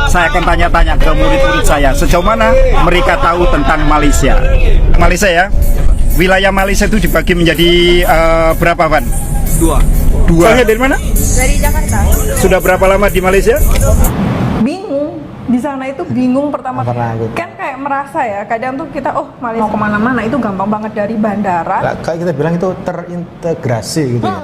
Saya akan tanya-tanya ke murid-murid saya sejauh mana mereka tahu tentang Malaysia. Malaysia ya, wilayah Malaysia itu dibagi menjadi berapa, Van? Dua. Saya dari mana? Dari Jakarta. Sudah berapa lama di Malaysia? Bingung di sana itu bingung pertama kan kayak merasa ya kadang tuh kita Malaysia mau kemana-mana itu gampang banget dari bandara. Kayak kita bilang itu terintegrasi gitu ya.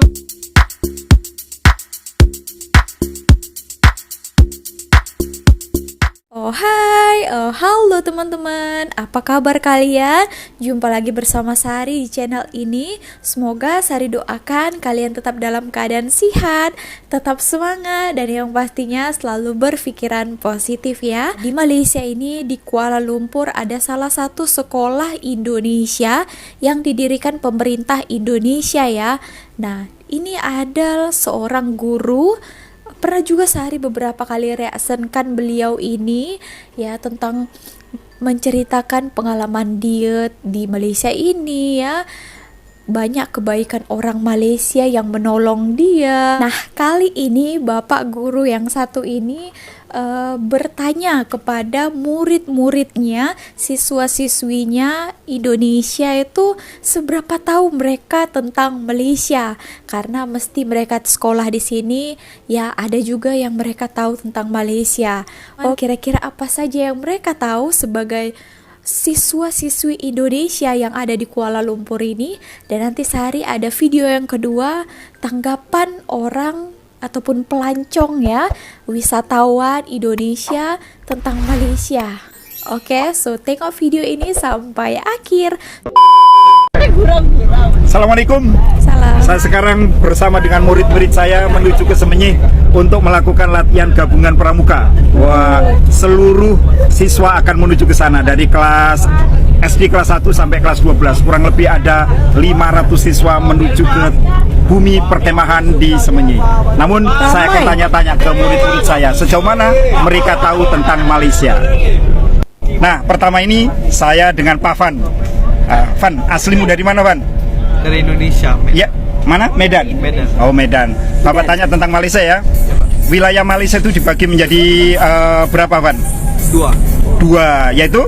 Halo teman-teman, apa kabar kalian? Jumpa lagi bersama Sari di channel ini. Semoga Sari doakan kalian tetap dalam keadaan sehat, tetap semangat, dan yang pastinya selalu berpikiran positif ya. Di Malaysia ini, di Kuala Lumpur, ada salah satu sekolah Indonesia yang didirikan pemerintah Indonesia ya. Nah, ini ada seorang guru. Pernah juga Sari beberapa kali reaksikan beliau ini ya tentang menceritakan pengalaman dia di Malaysia ini ya. Banyak kebaikan orang Malaysia yang menolong dia. Nah, kali ini Bapak guru yang satu ini bertanya kepada murid-muridnya, siswa-siswinya Indonesia itu seberapa tahu mereka tentang Malaysia. Karena mesti mereka sekolah di sini, ya ada juga yang mereka tahu tentang Malaysia. Kira-kira apa saja yang mereka tahu sebagai siswa-siswi Indonesia yang ada di Kuala Lumpur ini. Dan nanti sehari ada video yang kedua, tanggapan orang ataupun pelancong ya, wisatawan Indonesia tentang Malaysia. Oke, so tengok video ini sampai akhir. Assalamualaikum. Salam. Saya sekarang bersama dengan murid-murid saya menuju ke Semenyih untuk melakukan latihan gabungan pramuka. Wah, seluruh siswa akan menuju ke sana dari kelas SD kelas 1 sampai kelas 12. Kurang lebih ada 500 siswa menuju ke bumi perkemahan di Semenyih. Namun saya akan tanya-tanya ke murid-murid saya sejauh mana mereka tahu tentang Malaysia. Nah, pertama ini saya dengan Pak Van. Van, aslimu dari mana, Van? Dari Indonesia. Ya, mana? Medan. Medan. Oh, Medan. Bapak tanya tentang Malaysia ya. Wilayah Malaysia itu dibagi menjadi berapa, Van? Dua, yaitu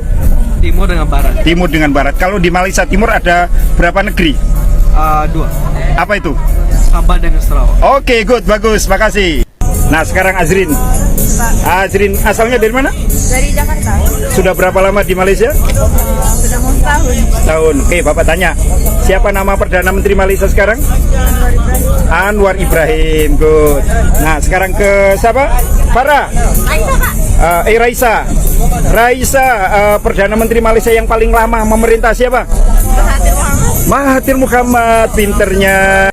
Timur dengan Barat. Timur dengan Barat. Kalau di Malaysia Timur ada berapa negeri? Dua. Apa itu? Sabah dan Sarawak. Oke, good, bagus, makasih. Nah, sekarang Azrin. Azrin asalnya dari mana? Dari Jakarta. Sudah berapa lama di Malaysia? Sudah mau setahun. Tahun. Oke, Bapak tanya. Siapa nama Perdana Menteri Malaysia sekarang? Anwar Ibrahim. Good. Nah, sekarang ke siapa? Farah. Raisa. Raisa, Perdana Menteri Malaysia yang paling lama memerintah siapa? Mahathir Muhammad. Pinternya.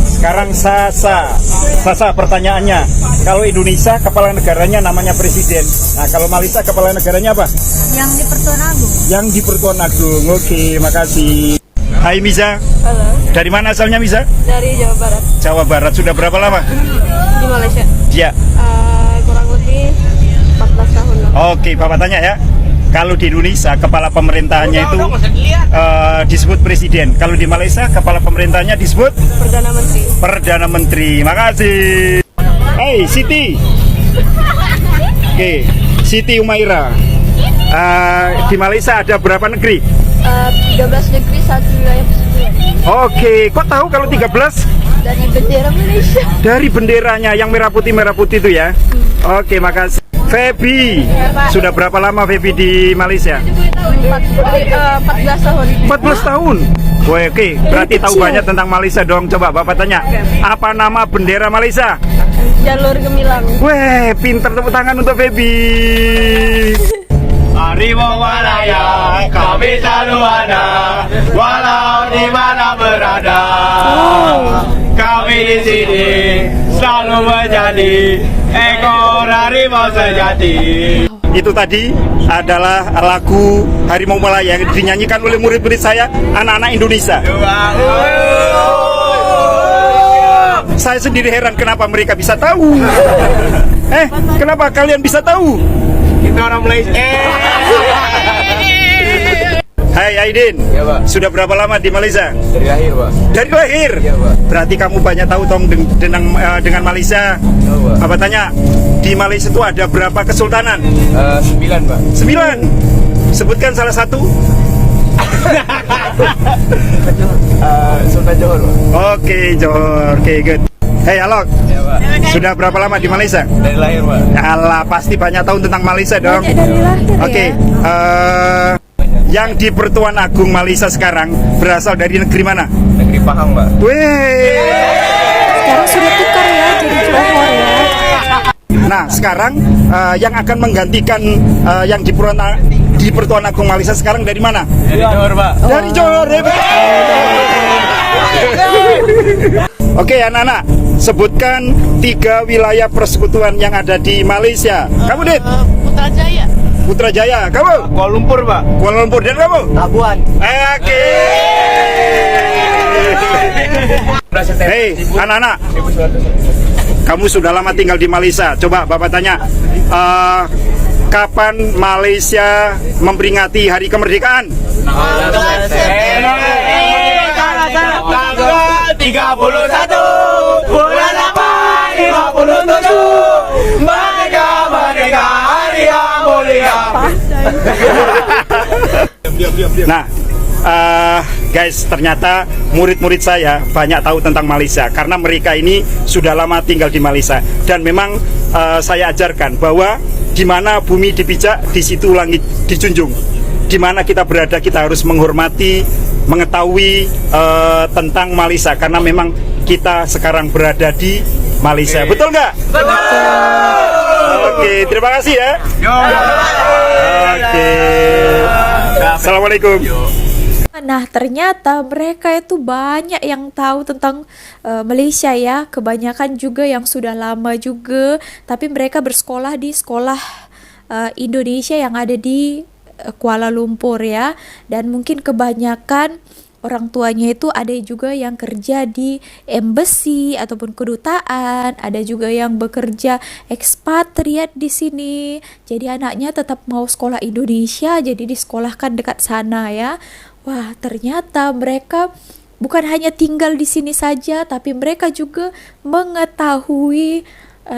Sekarang Sasa. Sasa, pertanyaannya, kalau Indonesia kepala negaranya namanya presiden. Nah, kalau Malaysia kepala negaranya apa? Yang di Pertuan Agung. Yang di Pertuan Agung. Oke, makasih. Hai Miza. Halo. Dari mana asalnya Miza? Dari Jawa Barat. Jawa Barat. Sudah berapa lama? Di Malaysia. Ya. Kurang lebih 14 tahun lah. Oke, Bapak tanya ya. Kalau di Indonesia kepala pemerintahannya itu disebut presiden. Kalau di Malaysia kepala pemerintahannya disebut Perdana Menteri. Perdana Menteri. Makasih. Hey Siti. Oke, Siti Umaira. Di Malaysia ada berapa negeri? 13 negeri, 1 wilayah persekutuan. Oke, kok tahu kalau 13? Dari bendera Malaysia. Dari benderanya yang merah putih itu ya. Oke, makasih. Feby, sudah berapa lama Feby di Malaysia? 14 tahun. 14 tahun. Woi, oke, berarti tahu banyak tentang Malaysia dong. Coba Bapak tanya, apa nama bendera Malaysia? Jalur Gemilang. Weh, pinter, tepuk tangan untuk Feby. Harimau Malaya, kami selalu ada, walau di mana berada. Kami di sini selalu menjadi ekor harimau sejati. Itu tadi adalah lagu Harimau Malaya yang dinyanyikan oleh murid-murid saya, anak-anak Indonesia. Saya sendiri heran kenapa mereka bisa tahu. Kenapa kalian bisa tahu? Kita orang Malaysia. Hai Aidin. Iya, Pak. Sudah berapa lama di Malaysia? Dari lahir, Pak. Dari lahir. Iya, Pak. Berarti kamu banyak tahu dong dengan Malaysia. Tahu, Pak. Apa tanya? Di Malaysia itu ada berapa kesultanan? 9, Pak. 9. Sebutkan salah satu. Sultan Johor, Pak. Oke, Johor. Oke, good. Hey, Alok. Iya, Pak. Sudah berapa lama di Malaysia? Dari lahir, Pak. Alah, pasti banyak tahu tentang Malaysia dong. Banyak dari lahir Oke, ya. yang di Pertuan Agung Malaysia sekarang berasal dari negeri mana? Negeri Pahang, Pak. Wih. Sekarang sudah tukar ya jadi Johor ya. Nah, sekarang yang akan menggantikan yang di Pertuan Agung Malaysia sekarang dari mana? Dari Johor, Pak. Dari Johor. Hebat. Oke, anak-anak, sebutkan 3 wilayah persekutuan yang ada di Malaysia. Kamu, Dit? Putrajaya. Putrajaya. Kamu? Kuala Lumpur, Pak. Kuala Lumpur. Dan kamu? Labuan. Oke. Hei, anak-anak, kamu sudah lama tinggal di Malaysia. Coba Bapak tanya, kapan Malaysia memperingati Hari Kemerdekaan? Tanggal 31 bulan 8 57 Merdeka hari yang mulia. Nah, guys, ternyata murid-murid saya banyak tahu tentang Malaysia karena mereka ini sudah lama tinggal di Malaysia. Dan memang saya ajarkan bahwa di mana bumi dipijak, di situ langit dijunjung. Di mana kita berada, kita harus menghormati, mengetahui tentang Malaysia karena memang kita sekarang berada di Malaysia. Betul nggak? Oke, terima kasih ya. Oke. Assalamualaikum. Nah, ternyata mereka itu banyak yang tahu tentang Malaysia ya. Kebanyakan juga yang sudah lama juga, tapi mereka bersekolah di sekolah Indonesia yang ada di Kuala Lumpur ya. Dan mungkin kebanyakan orang tuanya itu ada juga yang kerja di embassy ataupun kedutaan, ada juga yang bekerja ekspatriat di sini. Jadi anaknya tetap mau sekolah Indonesia, jadi disekolahkan dekat sana ya. Wah, ternyata mereka bukan hanya tinggal di sini saja, tapi mereka juga mengetahui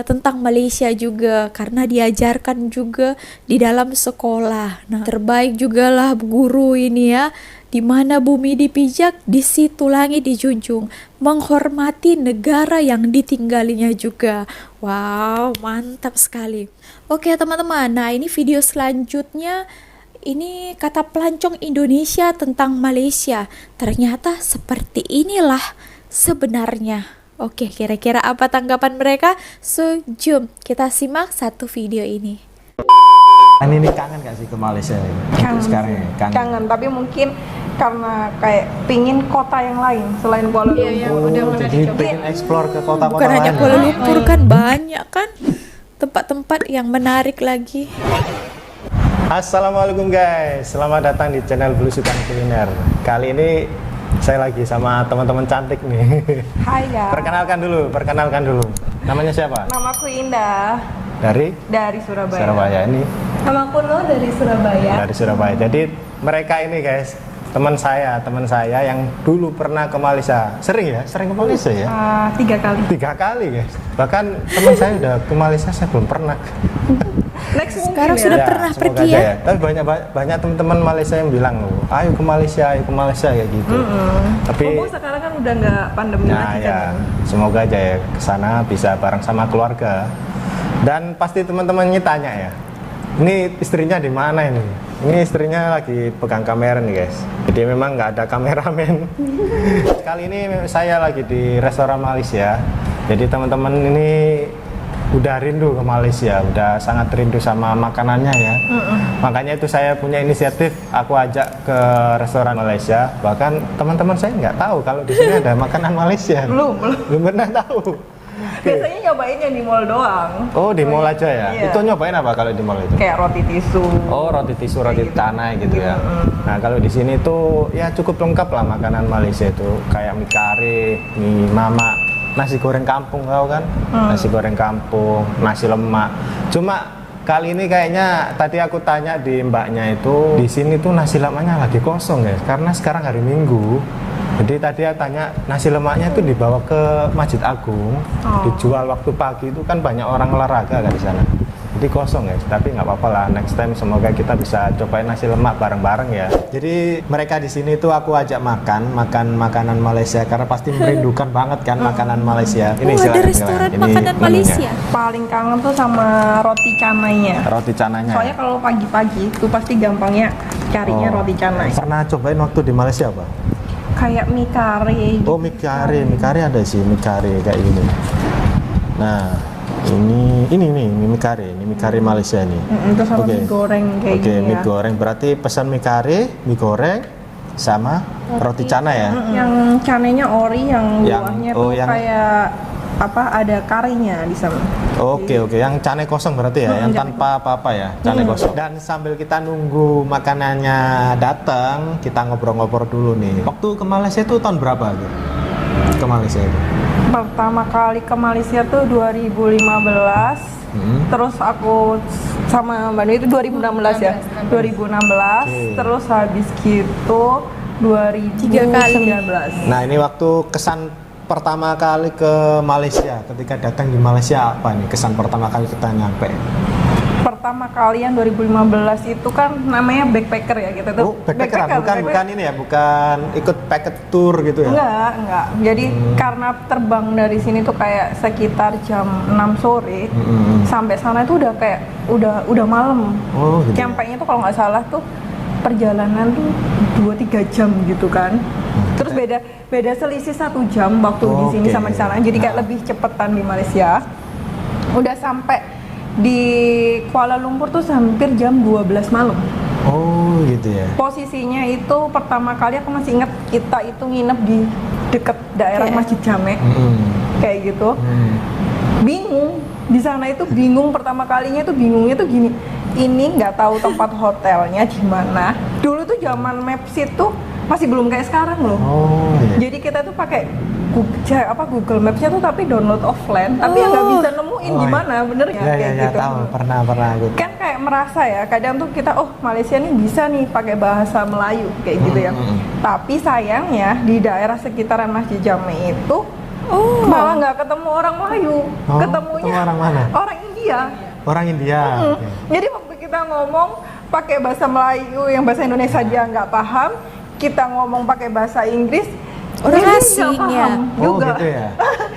tentang Malaysia juga karena diajarkan juga di dalam sekolah. Nah, terbaik juga lah guru ini ya. Di mana bumi dipijak, di situ langit dijunjung. Menghormati negara yang ditinggalinya juga. Wow, mantap sekali. Oke teman-teman, nah ini video selanjutnya. Ini kata pelancong Indonesia tentang Malaysia. Ternyata seperti inilah sebenarnya. Oke, kira-kira apa tanggapan mereka? So, jom kita simak satu video ini. Ini kangen gak sih ke Malaysia ini? Kangen Sekarang sih. ya, Kangen, tapi mungkin karena kayak pingin kota yang lain selain Kuala Lumpur. Jadi pengen explore ke kota-kota Bukan hanya lain. Kuala Lumpur kan, banyak kan tempat-tempat yang menarik lagi. Assalamualaikum guys, selamat datang di channel Belusukan Kuliner. Kali ini saya lagi sama teman-teman cantik nih. Hai ya. Perkenalkan dulu. Namanya siapa? Namaku Indah Dari Surabaya. Surabaya ini. Namaku Lo dari Surabaya. Dari Surabaya. Jadi mereka ini guys, teman saya yang dulu pernah ke Malaysia. Sering ke Malaysia ya? 3 kali. 3 kali guys. Bahkan teman saya udah ke Malaysia, saya belum pernah. Next Sekarang mungkin sudah ya. pernah semoga pergi aja ya? Tapi banyak teman-teman Malaysia yang bilang loh, ayo ke Malaysia kayak gitu. Tapi Mumpung sekarang kan udah nggak pandemi nah lagi ya, kan. semoga aja ya ke sana bisa bareng sama keluarga. Dan pasti teman-teman ini tanya ya, ini istrinya di mana ini? Ini istrinya lagi pegang kamera nih guys. Jadi memang nggak ada kameramen. Kali ini saya lagi di restoran Malaysia. Jadi teman-teman ini udah rindu ke Malaysia, udah sangat rindu sama makanannya ya. Makanya itu saya punya inisiatif, aku ajak ke restoran Malaysia. Bahkan teman-teman saya nggak tahu kalau di sini ada makanan Malaysia. Belum. Belum pernah tahu. Biasanya nyobain yang di mall doang. Oh, di mall aja ya? Iya. Itu nyobain apa kalau di mall itu? Kayak roti tisu. Oh, roti tisu, roti Kayak gitu. tanah gitu ya. Nah, kalau di sini tuh ya cukup lengkap lah makanan Malaysia itu. Kayak mie kari, mie mamak, nasi goreng kampung tahu kan? Nasi goreng kampung, nasi lemak. Cuma Kali ini kayaknya tadi aku tanya di mbaknya itu di sini tuh nasi lemaknya lagi kosong guys, karena sekarang hari Minggu. Jadi tadi aku tanya nasi lemaknya itu dibawa ke Masjid Agung, dijual waktu pagi itu kan banyak orang olahraga kan di sana. Jadi kosong guys, tapi nggak apa-apa lah. Next time semoga kita bisa cobain nasi lemak bareng-bareng ya. Jadi mereka di sini tuh aku ajak makan makanan Malaysia karena pasti merindukan banget kan makanan Malaysia. Oh, ada silakan, restoran silakan. Ini makanan menunya. Malaysia. Paling kangen tuh sama roti canainya. Roti canainya. Soalnya kalau pagi-pagi itu pasti gampangnya carinya roti canai. Pernah cobain waktu di Malaysia apa? Kayak mie kari. Oh, mie kari ada sih mie kari kayak gini. Nah, ini mie kari Malaysia nih. Itu sama Oke. mie goreng kayak Oke, gini mie ya. goreng berarti pesan mie kari, mie goreng sama roti canai ya. Yang canainya ori, yang Yang- buahnya oh, tuh yang- kayak apa, ada karinya di sana. Oke, yang canai kosong berarti ya, yang canai tanpa apa-apa ya, canai kosong. Dan sambil kita nunggu makanannya datang, kita ngobrol-ngobrol dulu nih. Waktu ke Malaysia itu tahun berapa gitu? Ke Malaysia itu? Pertama kali ke Malaysia tuh 2015. Terus aku sama Mbak Nui itu 2016 ya. 2016. Oke. Terus habis gitu 2019. Nah, ini waktu kesan pertama kali ke Malaysia, ketika datang di Malaysia apa nih kesan pertama kali kita nyampe? Pertama kali yang 2015 itu kan namanya backpacker ya kita tuh. Oh, backpackeran, bukan ini ya, bukan ikut packet tour gitu ya? Enggak. Jadi karena terbang dari sini tuh kayak sekitar jam 6 sore. Sampai sana itu udah kayak udah malam. Oh, gitu. Nyampainya tuh kalau nggak salah tuh perjalanan tuh 2-3 jam gitu kan. Terus beda selisih 1 jam waktu di sini Oke. sama di sana. Jadi kayak lebih cepetan di Malaysia. Udah sampai di Kuala Lumpur tuh hampir jam 12 malam. Oh, gitu ya. Posisinya itu pertama kali aku masih ingat kita itu nginep di deket daerah Masjid Jamek. Kayak gitu. Bingung. Di sana itu bingung, pertama kalinya itu bingungnya tuh gini. Ini nggak tahu tempat hotelnya di mana. Dulu tuh zaman Maps itu masih belum kayak sekarang loh. Oh, iya. Jadi kita tuh pakai Google Maps-nya tuh tapi download offline, tapi yang nggak bisa nemuin di mana, bener ya? Iya, Kayak gitu. tahu, pernah gitu. Kan kayak merasa ya, kadang tuh kita Malaysia nih bisa nih pakai bahasa Melayu kayak gitu ya. Tapi sayangnya di daerah sekitaran Masjid Jamek itu malah nggak ketemu orang Melayu, ketemunya ketemu orang mana? orang India. Orang India. Oke. Jadi waktu kita ngomong pakai bahasa Melayu yang bahasa Indonesia dia nggak paham, kita ngomong pakai bahasa Inggris Orang dia nggak asing ya. paham juga. gitu ya.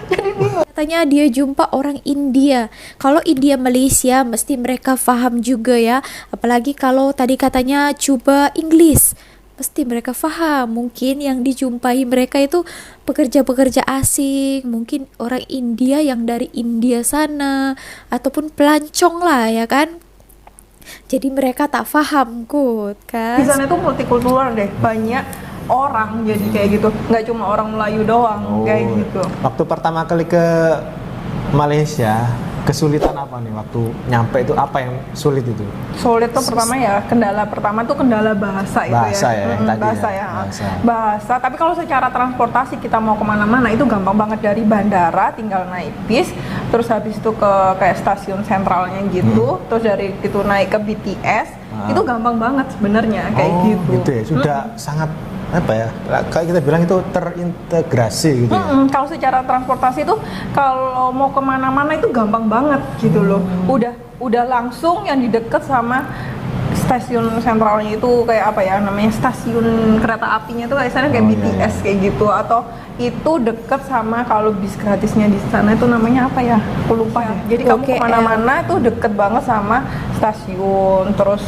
Jadi bingung. Katanya dia jumpa orang India. Kalau India Malaysia mesti mereka paham juga ya. Apalagi kalau tadi katanya coba Inggris. Mesti mereka paham. Mungkin yang dijumpai mereka itu pekerja-pekerja asing, mungkin orang India yang dari India sana, ataupun pelancong lah ya kan. Jadi mereka tak paham Di kan. sana itu multikultural deh, banyak orang jadi kayak gitu, nggak cuma orang Melayu doang kayak gitu. Waktu pertama kali ke Malaysia, kesulitan apa nih waktu nyampe itu, apa yang sulit itu? Sulit tuh pertama ya, kendala pertama tuh kendala bahasa itu Bahasa ya, yang Mm, tadi bahasa ya, ya. bahasa. Bahasa. Tapi kalau secara transportasi kita mau kemana-mana itu gampang banget, dari bandara tinggal naik bis, terus habis itu ke kayak stasiun sentralnya gitu, terus dari itu naik ke BTS, itu gampang banget sebenarnya kayak gitu. Ya, sudah sangat apa ya? Kayak kita bilang itu terintegrasi gitu ya. Kalau secara transportasi itu kalau mau kemana-mana itu gampang banget gitu loh. Udah langsung yang di deket sama stasiun sentralnya itu kayak apa ya namanya, stasiun kereta apinya itu kayak sana kayak BTS kayak gitu, atau itu deket sama kalau bis gratisnya di sana itu namanya apa ya? Aku lupa ya. Jadi kamu KL. kemana-mana itu deket banget sama stasiun. Terus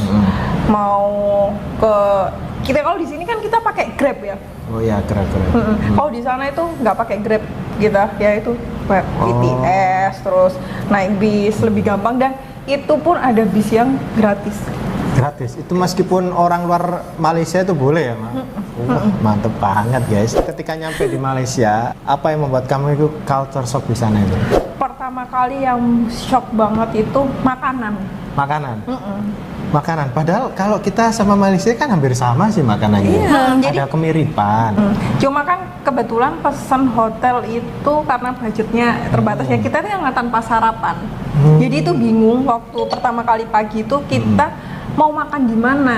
mau ke kita kalau di sini kan kita pakai Grab ya. Oh ya, keren. Kalau di sana itu nggak pakai Grab kita, ya itu BTS, terus naik bis lebih gampang, dan itu pun ada bis yang gratis. Gratis. Itu meskipun orang luar Malaysia itu boleh ya, Mak? Wah, mantep banget, guys. Ketika nyampe di Malaysia, apa yang membuat kamu itu culture shock di sana itu? Pertama kali yang shock banget itu makanan. Makanan. Makanan. Padahal kalau kita sama Malaysia kan hampir sama sih makanannya. Iya, jadi- Ada kemiripan. Cuma kan kebetulan pesan hotel itu karena budgetnya terbatas ya, kita tuh yang tanpa sarapan. Jadi itu bingung waktu pertama kali pagi itu kita mau makan di mana.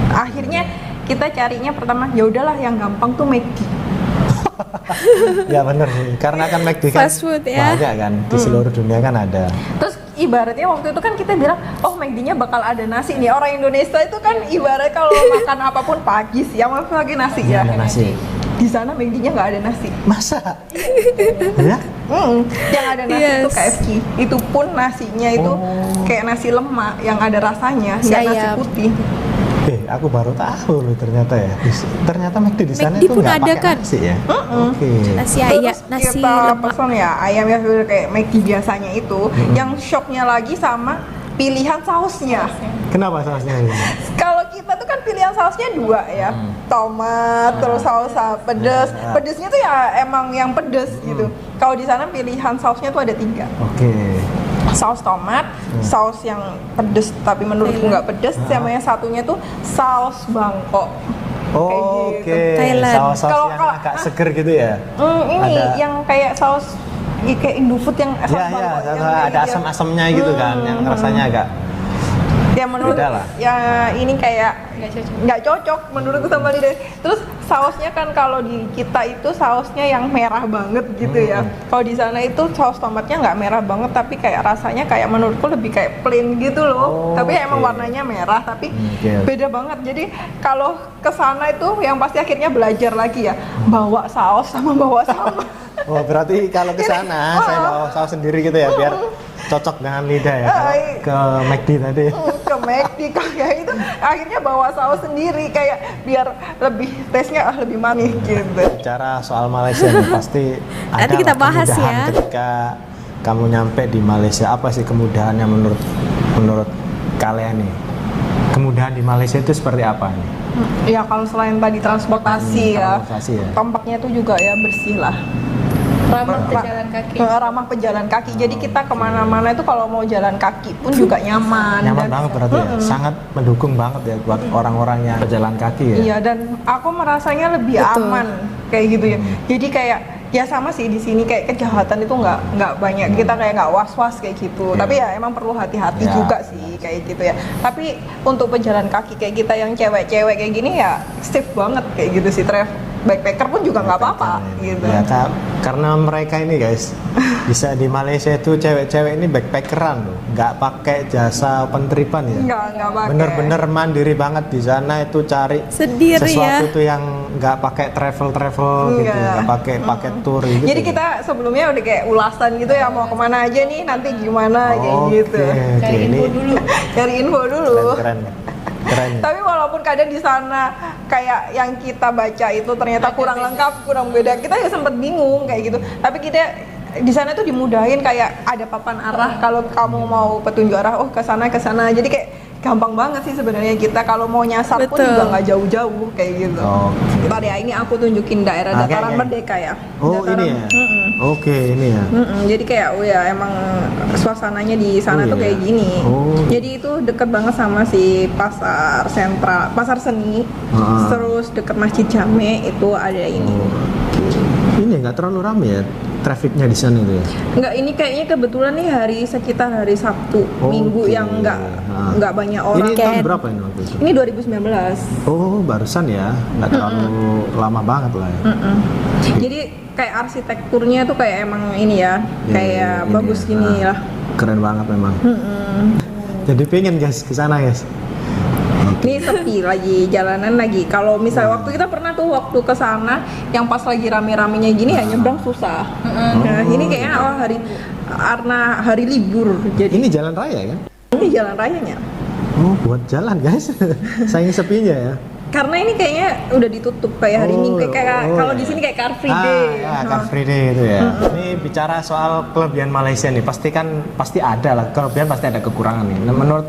Akhirnya kita carinya pertama ya udahlah yang gampang tuh McD. Ya bener sih. Karena kan McD kan Fast food ya. banyak kan di seluruh dunia kan ada. Terus ibaratnya waktu itu kan kita bilang, oh McD-nya bakal ada nasi nih. Orang Indonesia itu kan ibarat kalau makan apapun pagi, siang, pagi nasi ya. Ada nasi. Di sana McD-nya nggak ada nasi. Masa? Ya? Yang ada nasi itu Yes. KFC. Itu pun nasinya itu kayak nasi lemak yang ada rasanya, nggak nasi Sayap. putih. Aku baru tahu loh ternyata ya. Ternyata McD di sana McD itu pun nggak ada pakai kan? nasi ya. Oke. Nasi ayam, Terus nasi kita lemak. pesan ya ayam yang kayak McD biasanya itu. Yang shocknya lagi sama pilihan sausnya. Kenapa sausnya ini? Kalau kita tuh kan pilihan sausnya dua ya, tomat, terus saus pedes. Pedesnya tuh ya emang yang pedes gitu. Kalau di sana pilihan sausnya tuh ada 3. Oke. Saus tomat, saus yang pedes tapi menurutku nggak pedes, sama yang satunya tuh saus Bangkok. Oke. Thailand. Saus-saus Kalau- yang kalau- agak seger gitu ya. Ini Ada- yang kayak saus kayak Indofood yang saus Ya, Bangkok yang ada kayak dia- asam-asamnya gitu kan, yang rasanya agak ya menurut beda lah. ya ini kayak nggak cocok menurutku sama lidah. Terus sausnya kan kalau di kita itu sausnya yang merah banget gitu ya. Kalau di sana itu saus tomatnya nggak merah banget tapi kayak rasanya kayak menurutku lebih kayak plain gitu loh. Oh, Tapi emang oke. warnanya merah tapi Oke. beda banget. Jadi kalau ke sana itu yang pasti akhirnya belajar lagi ya, bawa saus sama bawa sama. Oh, berarti kalau ke sana saya bawa saus sendiri gitu ya biar cocok dengan lidah ya. Kalau ke McD tadi. Ke McD kayak itu akhirnya bawa saus sendiri kayak biar lebih taste-nya lebih manis gitu. Bicara soal Malaysia nih, pasti ada Nanti kita lah bahas kemudahan ya. ketika kamu nyampe di Malaysia. Apa sih kemudahannya menurut kalian nih? Kemudahan di Malaysia itu seperti apa nih? Ya kalau selain tadi transportasi ya, transportasi ya. tampaknya itu juga ya bersih lah. Ramah pejalan kaki. Ramah pejalan kaki. Jadi kita kemana-mana itu kalau mau jalan kaki pun juga nyaman. Nyaman Dan- banget berarti ya. Sangat mendukung banget ya buat orang-orang yang pejalan kaki ya. Iya, dan aku merasanya lebih Betul. aman kayak gitu ya. Jadi kayak ya sama sih di sini kayak kejahatan itu nggak banyak. Kita kayak nggak was-was kayak gitu. Tapi ya emang perlu hati-hati Ya. juga sih kayak gitu ya. Tapi untuk pejalan kaki kayak kita yang cewek-cewek kayak gini ya safe banget kayak gitu sih. Backpacker pun juga nggak apa-apa gitu. Ya, karena mereka ini guys bisa di Malaysia itu cewek-cewek ini backpackeran loh, nggak pakai jasa pentripan ya. Nggak pakai. Bener-bener mandiri banget di sana itu cari Sendiri sesuatu ya. tuh yang nggak pakai travel gitu, nggak pakai paket tour gitu. Jadi kita sebelumnya udah kayak ulasan gitu ya mau kemana aja nih nanti gimana kayak gitu. Cari info dulu. Cari info dulu. Keren. Keren. Tapi walaupun kadang di sana kayak yang kita baca itu ternyata kurang lengkap, kurang beda, kita ya sempat bingung kayak gitu. Tapi kita di sana tuh dimudahin kayak ada papan arah kalau kamu mau petunjuk arah, oh ke sana ke sana. Jadi kayak gampang banget sih sebenarnya kita kalau mau nyasar pun Betul. juga nggak jauh-jauh kayak gitu. Oke. Ntar ya ini aku tunjukin daerah Oke, dataran oke. Merdeka ya. Oh Dataran- ini ya. Mm-mm. Oke ini ya. Jadi kayak oh ya emang suasananya di sana Oh, tuh iya. kayak gini. Oh. Jadi itu deket banget sama si pasar sentral, pasar seni. Ah. Terus deket Masjid Jame itu ada ini. Oh. Ini nggak terlalu ramai ya trafiknya di sana itu ya. Enggak, ini kayaknya kebetulan nih sekitar hari Sabtu, Minggu Oke. yang Ah. nggak banyak orang. Ini tahun berapa ini waktu itu? Ini 2019. Oh barusan ya, nggak terlalu lama banget lah ya. Jadi kayak arsitekturnya tuh kayak emang ini ya, kayak ini bagus ya. gini lah. Keren banget memang. Jadi pengen guys ke sana guys. Ini sepi lagi, jalanan lagi. Kalau misalnya waktu kita pernah tuh waktu ke sana yang pas lagi rame-ramenya gini ya nyebrang susah. Nah, ini kayaknya karena hari libur. Jadi Ini jalan raya kan? ini jalan rayanya. Oh buat jalan guys. Saking sepinya ya. Karena ini kayaknya udah ditutup kayak hari Minggu kayak oh, kalau ya. di sini kayak Car Free Day. Ya, Car Free Day itu ya. Ini bicara soal kelebihan Malaysia nih, pasti ada lah. Kelebihan pasti ada kekurangan nih. Nah, menurut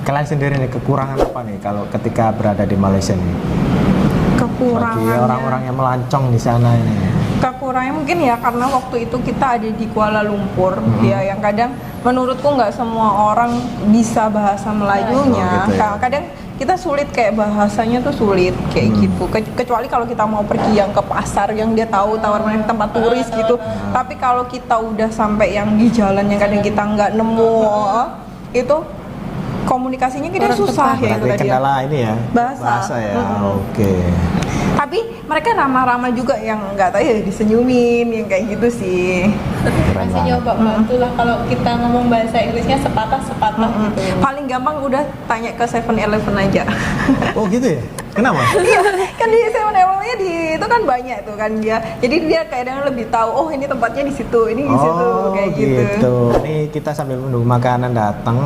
kalian sendiri nih kekurangan apa nih kalau ketika berada di Malaysia nih? Bagi Kekurangannya. orang-orang yang melancong di sana ini. Kekurangannya mungkin ya karena waktu itu kita ada di Kuala Lumpur ya yang kadang menurutku nggak semua orang bisa bahasa Melayunya. Oh, gitu ya. Kadang kita sulit kayak bahasanya tuh sulit kayak gitu. Kecuali kalau kita mau pergi yang ke pasar yang dia tahu tawaran tempat turis gitu. Tapi kalau kita udah sampai yang di jalan yang kadang kita nggak nemu itu komunikasinya kita susah ya itu Berarti tadi. Ya. kendala ini ya. Bahasa. ya. Mm-mm. Oke. Tapi mereka ramah-ramah juga yang nggak tahu ya disenyumin yang kayak gitu sih. Keren Masih banget. nyoba bantulah kalau kita ngomong bahasa Inggrisnya sepatah-sepatah gitu. Paling gampang udah tanya ke 7-Eleven aja. Oh gitu ya? Kenapa? Iya, kan di 7-Eleven-nya di itu kan banyak tuh kan dia. Jadi dia kadang lebih tahu oh ini tempatnya di situ, ini di situ kayak gitu. Ini kita sambil menunggu makanan datang,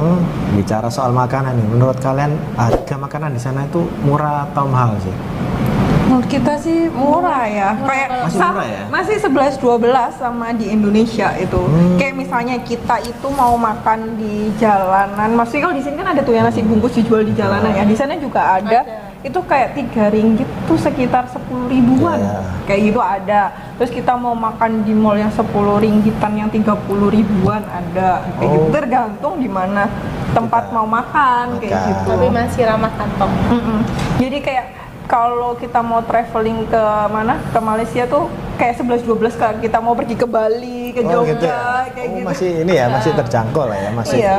bicara soal makanan nih. Menurut kalian harga makanan di sana itu murah atau mahal sih? Menurut kita sih murah ya. Kayak Masih murah ya? Masih 11-12 sama di Indonesia itu. Kayak misalnya kita itu mau makan di jalanan. Maksudnya kalau di sini kan ada tuh yang nasi bungkus dijual di jalanan ya. Di sana juga ada. Itu kayak 3 ringgit tuh sekitar 10 ribuan. Iya. Kayak gitu ada. Terus kita mau makan di mall yang 10 ringgitan yang 30 ribuan ada. Kayak gitu tergantung di mana tempat Kita mau makan kayak makan. gitu. Tapi masih ramah kantong. Jadi kayak kalau kita mau traveling ke mana ke Malaysia tuh kayak 11-12 kalau kita mau pergi ke Bali ke Oh Jogja gitu ya? kayak Oh, gitu. masih ini ya, masih terjangkau lah ya, masih Iya.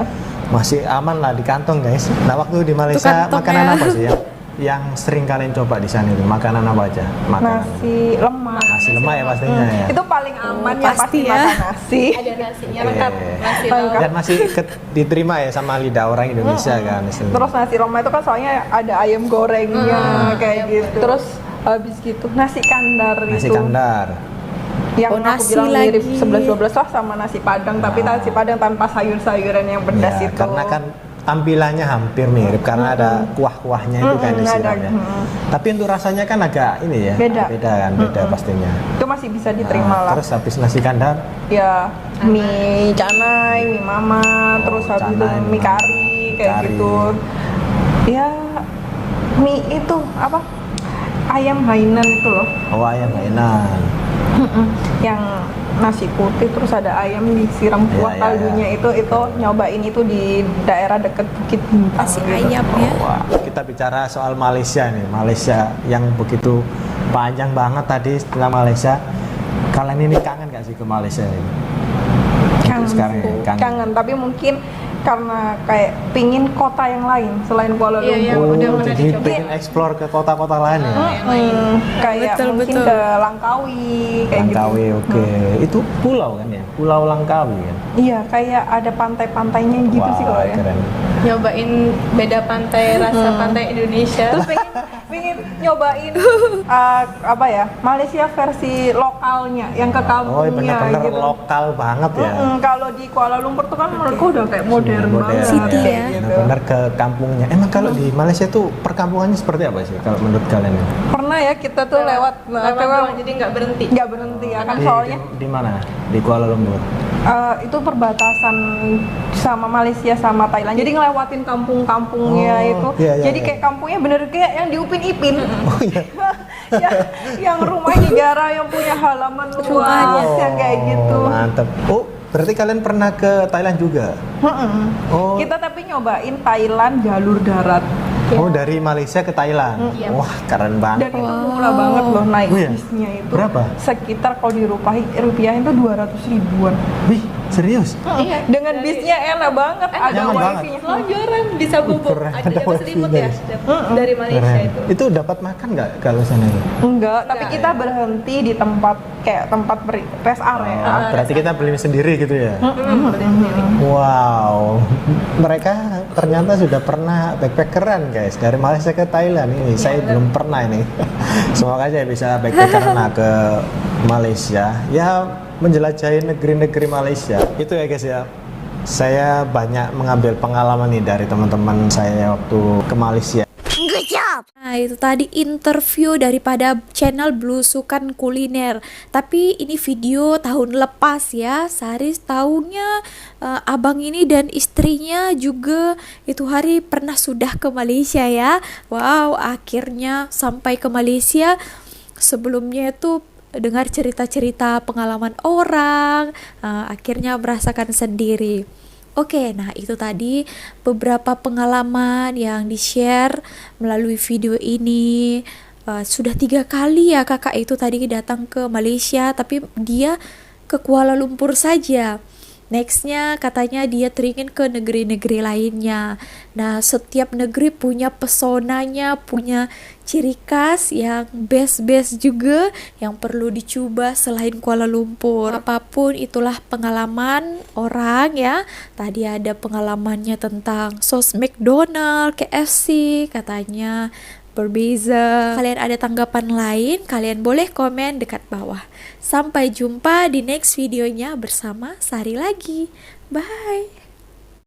masih aman lah di kantong guys. Nah waktu di Malaysia kantong makanan ya. apa sih yang sering kalian coba di sana itu? Makanan apa aja? Makanan Nasi lemak. nasi lemak ya pastinya ya. Itu paling aman ya pasti pasti ya. makan nasi. Ada nasinya Oke. lengkap, nasi Lengkap. lauk. Dan masih diterima ya sama lidah orang Indonesia kan. Terus nasi lemak itu kan soalnya ada ayam gorengnya kayak gitu. Terus habis gitu nasi kandar nasi itu. kandar. Yang Oh, aku nasi bilang mirip lagi. 11-12 lah sama nasi padang, tapi nasi padang tanpa sayur-sayuran yang pedas Ya, itu. karena kan tampilannya hampir mirip karena ada kuah-kuahnya itu kan disiram ada. ya. Tapi untuk rasanya kan agak ini ya, Beda. kan, beda pastinya. Itu masih bisa diterima Nah, lah. terus habis nasi kandar, Ya mie canai, mie mama, terus habis itu canai, mie mie kari kayak kari. gitu. Ya mie itu apa? Ayam Hainan itu loh, oh ayam enak. yang nasi putih terus ada ayam disiram kuah Iya, iya, kaldunya iya. itu nyobain itu di daerah deket Bukit Bintang. Nasi gitu. ayam ya. Wah, kita bicara soal Malaysia nih, Malaysia yang begitu panjang banget tadi setelah Malaysia. Kalian ini kangen gak sih ke Malaysia ini? Kangen, Untuk sekarang ya, sih. kangen. Kangen, tapi mungkin karena kayak pingin kota yang lain selain Kuala Lumpur. Iya, Oh, udah pernah jadi dicoba. pengen explore ke kota-kota lain ya? Kayak Betul, mungkin betul. ke Langkawi kayak Langkawi, gitu. oke. Itu pulau kan ya? Pulau Langkawi kan? Iya, kayak ada pantai-pantainya gitu sih kalau ya. keren. Nyobain beda pantai, rasa pantai Indonesia. Terus pengen nyobain apa ya, Malaysia versi lokalnya yang ke Oh, kampungnya benar-benar gitu. lokal banget ya. Kalau di Kuala Lumpur tuh kan menurutku udah kayak modern banget City kayak ya. gitu. Benar-benar ke kampungnya. Emang kalau di Malaysia tuh perkampungannya seperti apa sih kalau menurut kalian? Pernah ya kita tuh lewat doang, jadi nggak berhenti. nggak berhenti ya kan soalnya Di mana? Di Kuala Lumpur. itu perbatasan sama Malaysia sama Thailand. Jadi ngelewatin kampung-kampungnya Oh, itu. iya, iya, Jadi iya. kayak kampungnya bener kayak yang di Upin Ipin. Oh iya. yang rumah negara yang punya halaman luas yang kayak gitu. Mantep. Oh, berarti kalian pernah ke Thailand juga? Oh. Kita tapi nyobain Thailand jalur darat. Oh, dari Malaysia ke Thailand. Wah, keren banget. Dan itu murah banget loh naik Oh iya? bisnya itu. Berapa? Sekitar kalau rupiah itu 200 ribuan. Wih, serius? Iya. Dengan bisnya enak banget, ada Nyaman banget. wifi-nya. Selonjoran bisa bubuk. Keren, Ada ada dapat selimut ya wifi-nya. dari Malaysia Keren. itu. Itu dapat makan nggak kalau sana? Enggak, tapi kita berhenti di tempat kayak tempat rest area. Oh, berarti kita beli sendiri gitu ya? Beli sendiri. Wow, mereka ternyata sudah pernah backpackeran guys dari Malaysia ke Thailand ini. Saya belum pernah ini. Semoga aja bisa backpackeran lah ke Malaysia. Ya menjelajahi negeri-negeri Malaysia. Itu ya guys ya. Saya banyak mengambil pengalaman nih dari teman-teman saya waktu ke Malaysia. Nah, itu tadi interview daripada channel Blusukan Kuliner. Tapi ini video tahun lepas ya. Sari tahunnya abang ini dan istrinya juga itu hari pernah sudah ke Malaysia ya. Wow, akhirnya sampai ke Malaysia. Sebelumnya itu dengar cerita-cerita pengalaman orang, akhirnya merasakan sendiri. Oke, nah itu tadi beberapa pengalaman yang di-share melalui video ini. Sudah 3 kali ya kakak itu tadi datang ke Malaysia, tapi dia ke Kuala Lumpur saja. Nextnya katanya dia teringin ke negeri-negeri lainnya. Nah, setiap negeri punya pesonanya, punya ciri khas yang best-best juga yang perlu dicoba selain Kuala Lumpur. Apapun itulah pengalaman orang ya. Tadi ada pengalamannya tentang sos McDonald, KFC, katanya berbeza. Kalian ada tanggapan lain, kalian boleh komen dekat bawah. Sampai jumpa di next videonya bersama Sari lagi. Bye.